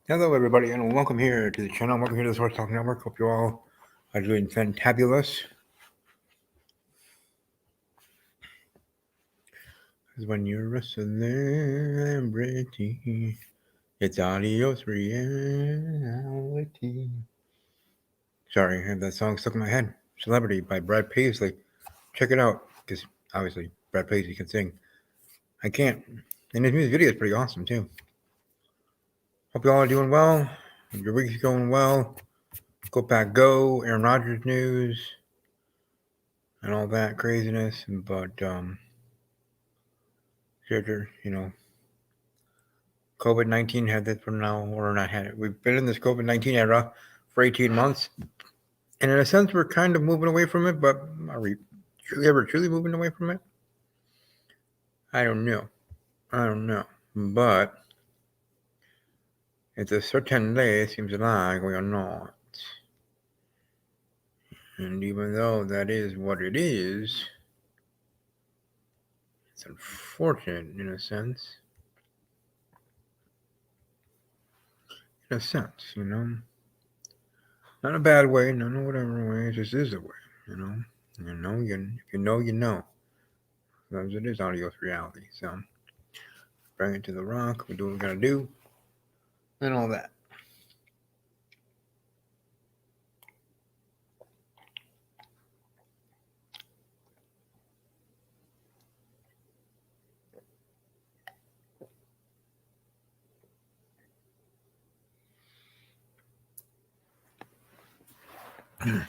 Hello, everybody, and welcome here to the channel. Welcome here to the Sports Talk Network. Hope you all are doing fantabulous. Because when you're a celebrity, it's adios reality. Sorry, I have that song stuck in my head. Celebrity by Brad Paisley. Check it out, because obviously Brad Paisley can sing. I can't. And his music video is pretty awesome, too. Hope you all are doing well. Your week's going well. Go Pack Go, Aaron Rodgers news, and all that craziness. But COVID-19 had this for now, or not had it. We've been in this COVID-19 era for 18 months, and in a sense, we're kind of moving away from it. But are we truly moving away from it? I don't know. But it's a certain day, it seems like we are not. And even though that is what it is, it's unfortunate in a sense. In a sense. Not a bad way, not in whatever way, it just is a way. If you know, you know. Sometimes it is audio's reality. So bring it to the rock, we do what we gotta do, and all that.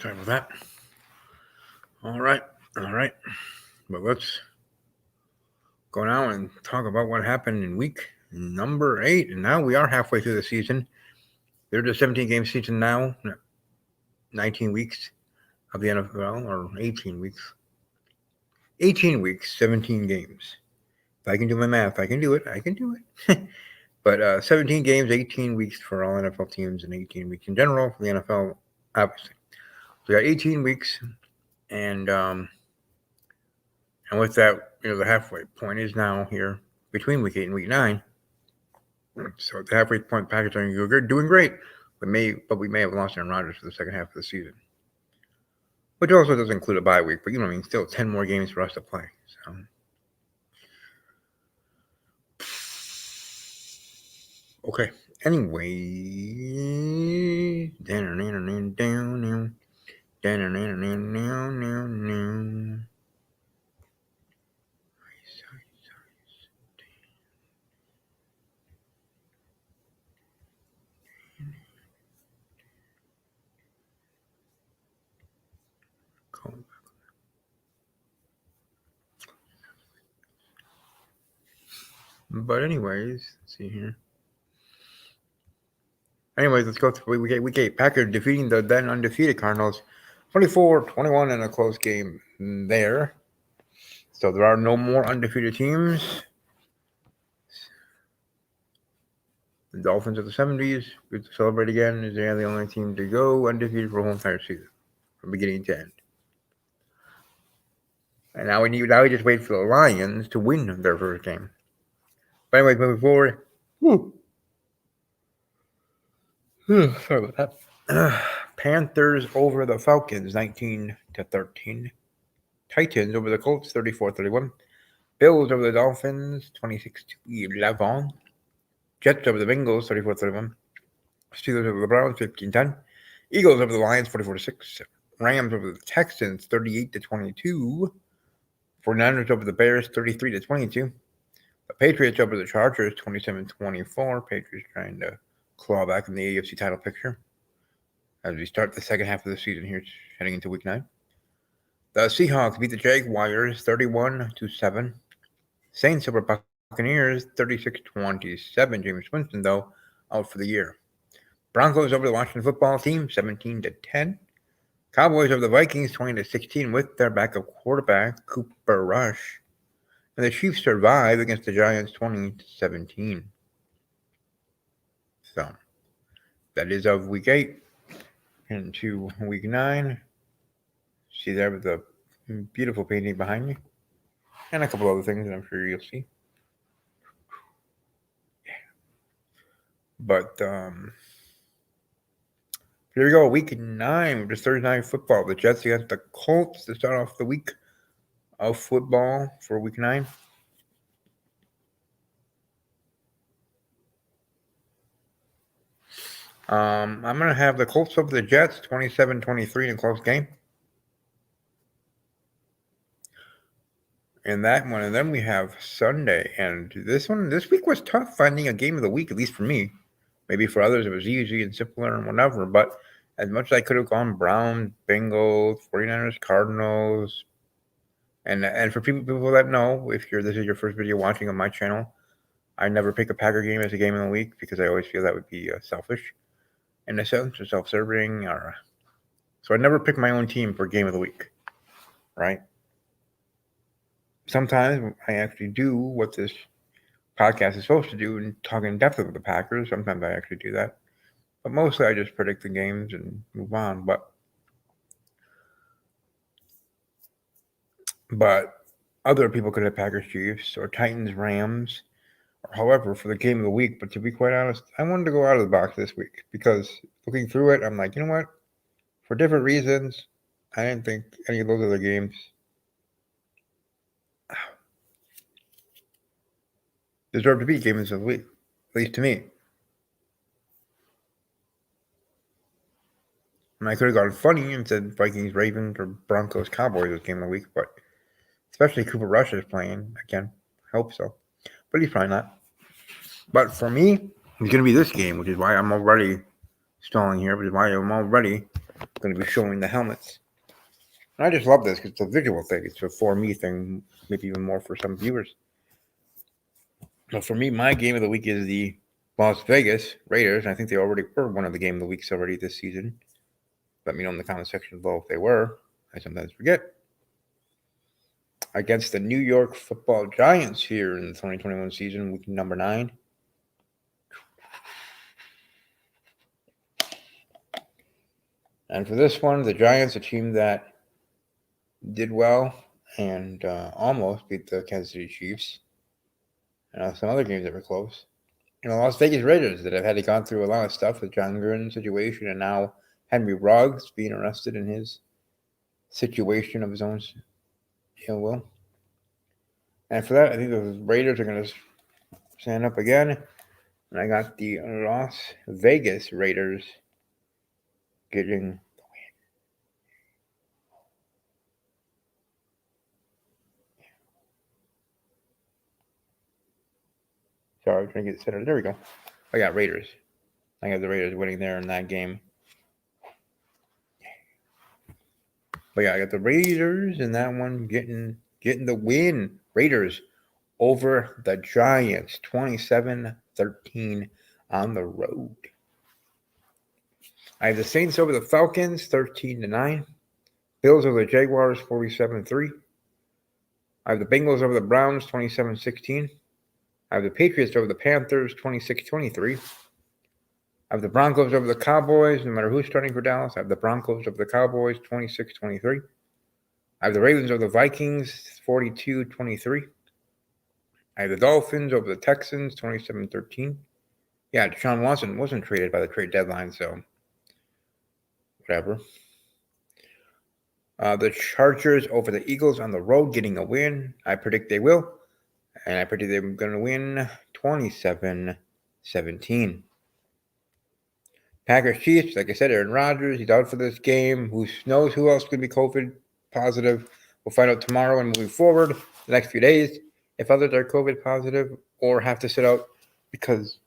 Sorry about that. All right, all right. But let's go now and talk about what happened in week number 8. And now we are halfway through the season. There's a 17-game season now, 19 weeks of the NFL, or 18 weeks. 18 weeks, 17 games. If I can do my math, I can do it. I can do it. But 17 games, 18 weeks for all NFL teams, and 18 weeks in general for the NFL, obviously. So we got 18 weeks, and with that, the halfway point is now here between week 8 and week 9. So at the halfway point, Packers are doing great, but we may have lost Aaron Rodgers for the second half of the season, which also doesn't include a bye week. But still 10 more games for us to play. So. Okay. Anyway, but anyways, let's see here. Anyways, let's go through week 8. Packers defeating the then undefeated Cardinals 24-21 in a close game there. So there are no more undefeated teams. The Dolphins of the 70s get to celebrate again as they are the only team to go undefeated for a whole entire season, from beginning to end. And now we just wait for the Lions to win their first game. But anyways, moving forward. Sorry about that. Panthers over the Falcons 19-13. Titans over the Colts 34-31. Bills over the Dolphins 26-11. Jets over the Bengals 34-31. Steelers over the Browns 15-10. Eagles over the Lions 44-6. Rams over the Texans 38-22. 49ers over the Bears 33-22. The Patriots over the Chargers 27-24. Patriots trying to claw back in the AFC title picture as we start the second half of the season here, heading into week 9. The Seahawks beat the Jaguars 31-7. Saints over Buccaneers 36-27. Jameis Winston, though, out for the year. Broncos over the Washington football team 17-10. Cowboys over the Vikings 20-16 with their backup quarterback Cooper Rush. And the Chiefs survive against the Giants 20-17. So that is of week 8 into week 9. See there with the beautiful painting behind me. And a couple other things that I'm sure you'll see. But here we go, week 9, which is Thursday night football. The Jets against the Colts to start off the week of football for week 9. I'm going to have the Colts over the Jets, 27-23 in a close game. In that one, and then we have Sunday. And this week was tough finding a game of the week, at least for me. Maybe for others it was easy and simpler and whatever. But as much as I could have gone Browns, Bengals, 49ers, Cardinals, and for people that know, if this is your first video watching on my channel, I never pick a Packer game as a game of the week because I always feel that would be selfish in a sense, or self-serving. So I never pick my own team for game of the week, right? Sometimes I actually do what this podcast is supposed to do and talk in depth with the Packers. Sometimes I actually do that. But mostly I just predict the games and move on. But other people could have Packers Chiefs or Titans Rams or however for the game of the week. But to be quite honest, I wanted to go out of the box this week because looking through it, I'm like, you know what? For different reasons, I didn't think any of those other games deserve to be games of the week, at least to me. And I could have gone funny and said Vikings, Ravens, or Broncos, Cowboys as game of the week, but especially Cooper Rush is playing again. I hope so, but he's probably not. But for me, it's going to be this game, which is why I'm already stalling here, which is why I'm already going to be showing the helmets. And I just love this because it's a visual thing. It's a for me thing, maybe even more for some viewers. But for me, my game of the week is the Las Vegas Raiders. I think they already were one of the game of the weeks already this season. Let me know in the comment section below if they were. I sometimes forget. Against the New York Football Giants here in the 2021 season, week number 9. And for this one, the Giants, a team that did well and almost beat the Kansas City Chiefs. And some other games that were close. Las Vegas Raiders that have had to gone through a lot of stuff with John Gruden's situation and now Henry Ruggs being arrested in his situation of his own ill will. And for that, I think the Raiders are going to stand up again. And I got the Las Vegas Raiders getting the win. Sorry, I'm trying to get it centered. There we go. I got Raiders. I got the Raiders winning there in that game. But yeah, I got the Raiders in that one getting the win. Raiders over the Giants, 27-13 on the road. I have the Saints over the Falcons, 13-9. Bills over the Jaguars, 47-3. I have the Bengals over the Browns, 27-16. I have the Patriots over the Panthers, 26-23. I have the Broncos over the Cowboys, no matter who's starting for Dallas. I have the Broncos over the Cowboys, 26-23. I have the Ravens over the Vikings, 42-23. I have the Dolphins over the Texans, 27-13. Yeah, Deshaun Watson wasn't traded by the trade deadline, so whatever. The Chargers over the Eagles on the road, getting a win. I predict they will. And I predict they're going to win 27-17. Packers Chiefs, like I said, Aaron Rodgers, he's out for this game. Who knows who else could be COVID positive? We'll find out tomorrow and moving forward the next few days if others are COVID positive or have to sit out because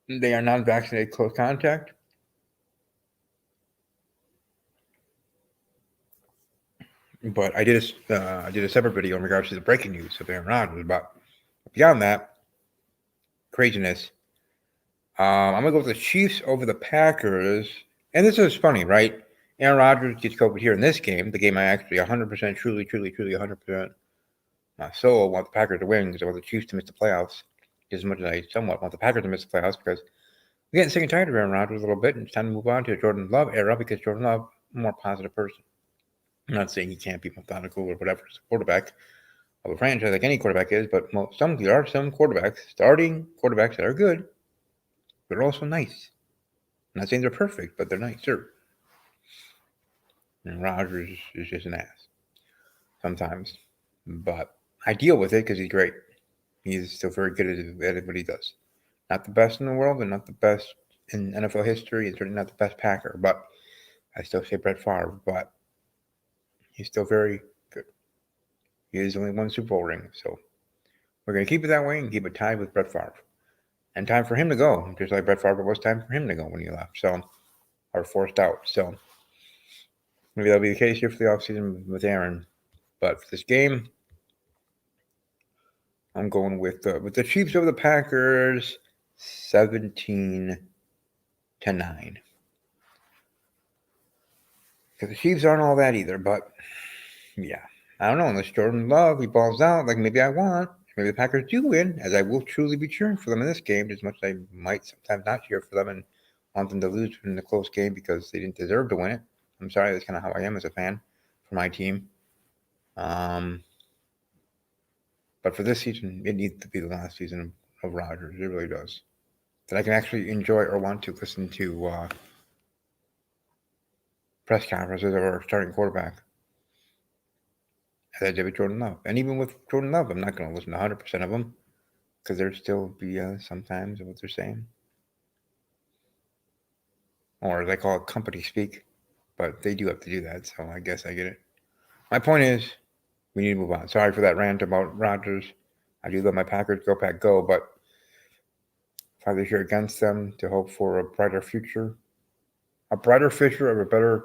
they are non-vaccinated close contact. But I did a separate video in regards to the breaking news of Aaron Rodgers. But beyond that, craziness. I'm going to go with the Chiefs over the Packers. And this is funny, right? Aaron Rodgers gets COVID here in this game, the game I actually 100% truly 100% my soul want the Packers to win because I want the Chiefs to miss the playoffs as much as I somewhat want the Packers to miss the playoffs because we're getting sick and tired of Aaron Rodgers a little bit and it's time to move on to a Jordan Love era because Jordan Love is a more positive person. I'm not saying he can't be methodical or whatever as a quarterback of a franchise like any quarterback is, but there are some quarterbacks, starting quarterbacks that are good, They're also nice. I'm not saying they're perfect, but they're nicer. And Rodgers is just an ass sometimes. But I deal with it because he's great. He's still very good at what he does. Not the best in the world and not the best in NFL history, and certainly not the best Packer, but I still say Brett Favre, but he's still very good. He is only one Super Bowl ring, so we're going to keep it that way and keep it tied with Brett Favre. And time for him to go, just like Brett Favre, it was time for him to go when he left, so, or forced out. So maybe that'll be the case here for the offseason with Aaron. But for this game, I'm going with the Chiefs over the Packers, 17-9. Because the Chiefs aren't all that either, but yeah. I don't know, unless Jordan Love, he balls out like maybe I want. Maybe the Packers do win, as I will truly be cheering for them in this game, as much as I might sometimes not cheer for them and want them to lose in the close game because they didn't deserve to win it. I'm sorry, that's kind of how I am as a fan for my team. But for this season, it needs to be the last season of Rodgers. It really does. That I can actually enjoy or want to listen to press conferences of our starting quarterback. As I did with Jordan Love. And even with Jordan Love, I'm not going to listen to 100% of them because there's still BS sometimes of what they're saying. Or as I call it, company speak. But they do have to do that, so I guess I get it. My point is, we need to move on. Sorry for that rant about Rodgers. I do let my Packers go, Pack, go, but if I was here against them to hope for a brighter future of a better,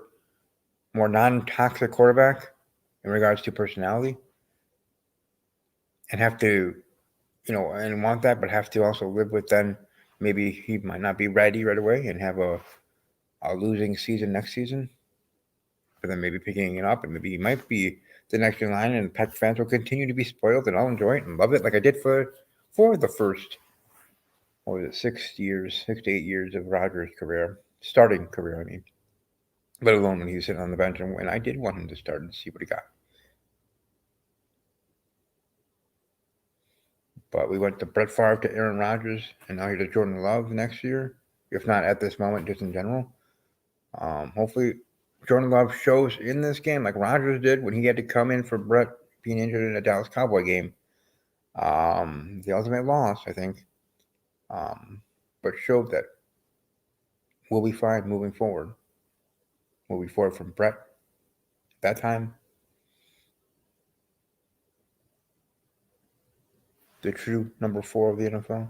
more non-toxic quarterback in regards to personality, and have to, and want that, but have to also live with then maybe he might not be ready right away and have a losing season next season, but then maybe picking it up, and maybe he might be the next in line, and Pack fans will continue to be spoiled, and I'll enjoy it and love it like I did for the first, 6 to 8 years of Rodgers' career, starting career, I mean. Let alone when he was sitting on the bench, and when I did want him to start and see what he got. But we went to Brett Favre to Aaron Rodgers, and now here's to Jordan Love next year, if not at this moment, just in general. Hopefully, Jordan Love shows in this game like Rodgers did when he had to come in for Brett being injured in a Dallas Cowboy game. The ultimate loss, I think. But showed that we'll be fine moving forward. We'll be forward from Brett at that time. The true number 4 of the NFL.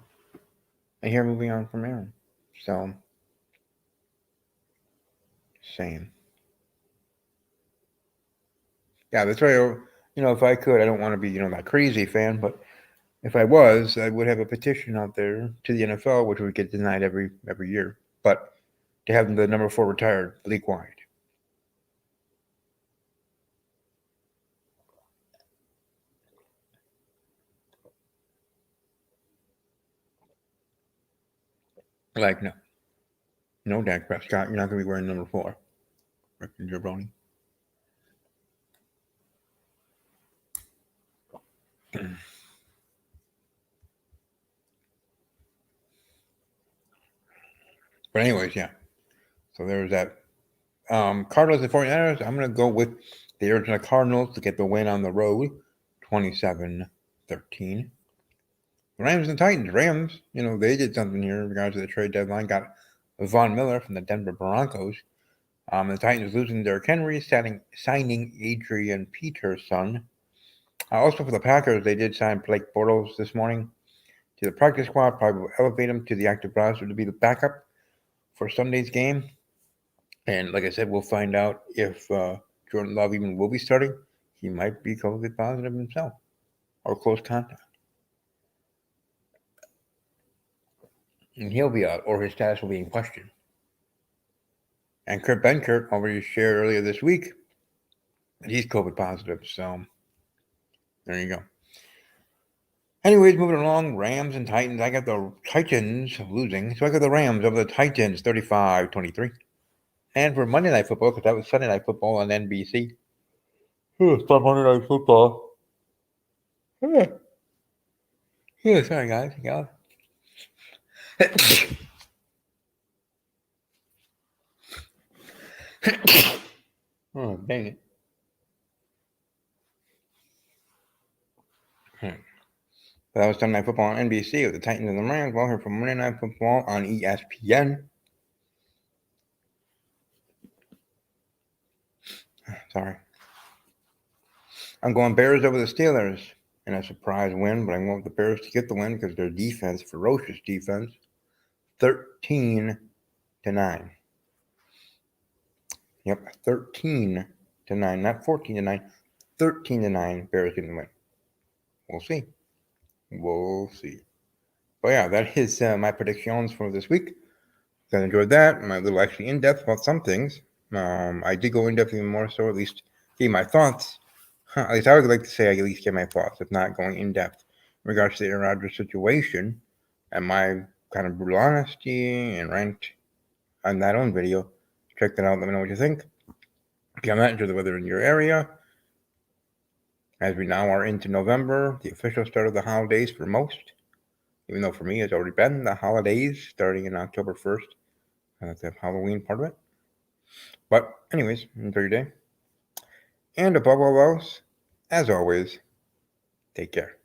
And here moving on from Aaron. So, same. Yeah, that's right. If I could, I don't want to be, that crazy fan, but if I was, I would have a petition out there to the NFL, which would get denied every year. But to have the number 4 retired league-wide. Like, no. No, Dak Prescott, you're not going to be wearing number 4. Rick Jabroni. But anyways, yeah. So there's that. Cardinals and 49ers, I'm going to go with the Arizona Cardinals to get the win on the road, 27-13. Rams and Titans. Rams, they did something here in regards to the trade deadline. Got Von Miller from the Denver Broncos. The Titans losing Derrick Henry, signing Adrian Peterson. Also for the Packers, they did sign Blake Bortles this morning to the practice squad. Probably will elevate him to the active roster to be the backup for Sunday's game. And like I said, we'll find out if Jordan Love even will be starting. He might be COVID positive himself or close contact. And he'll be out, or his status will be in question. And Kurt Benkert already shared earlier this week that he's COVID positive. So there you go. Anyways, moving along, Rams and Titans. I got the Titans losing. So I got the Rams over the Titans, 35-23. And for Monday Night Football, because that was Sunday Night Football on NBC. It's not Monday Night Football. Yeah, sorry guys. Oh, dang it. But that was Sunday Night Football on NBC with the Titans and the Rams. Well, here from Monday Night Football on ESPN. Sorry. I'm going Bears over the Steelers in a surprise win, but I want the Bears to get the win because their defense, ferocious defense, 13-9. Yep, 13-9, not 14-9, 13-9. Bears getting the win. We'll see. We'll see. But yeah, that is my predictions for this week. I enjoyed that. My little actually in depth about some things. I did go in depth even more, so at least gave my thoughts. At least I would like to say I at least gave my thoughts, if not going in depth in regards to the Aaron Rodgers situation and my kind of brutal honesty and rant on that own video. Check that out. Let me know what you think. If I'm not into the weather in your area, as we now are into November, the official start of the holidays for most. Even though for me it's already been the holidays starting in October 1st. That's the Halloween part of it. But anyways, enjoy your day. And above all else, as always, take care.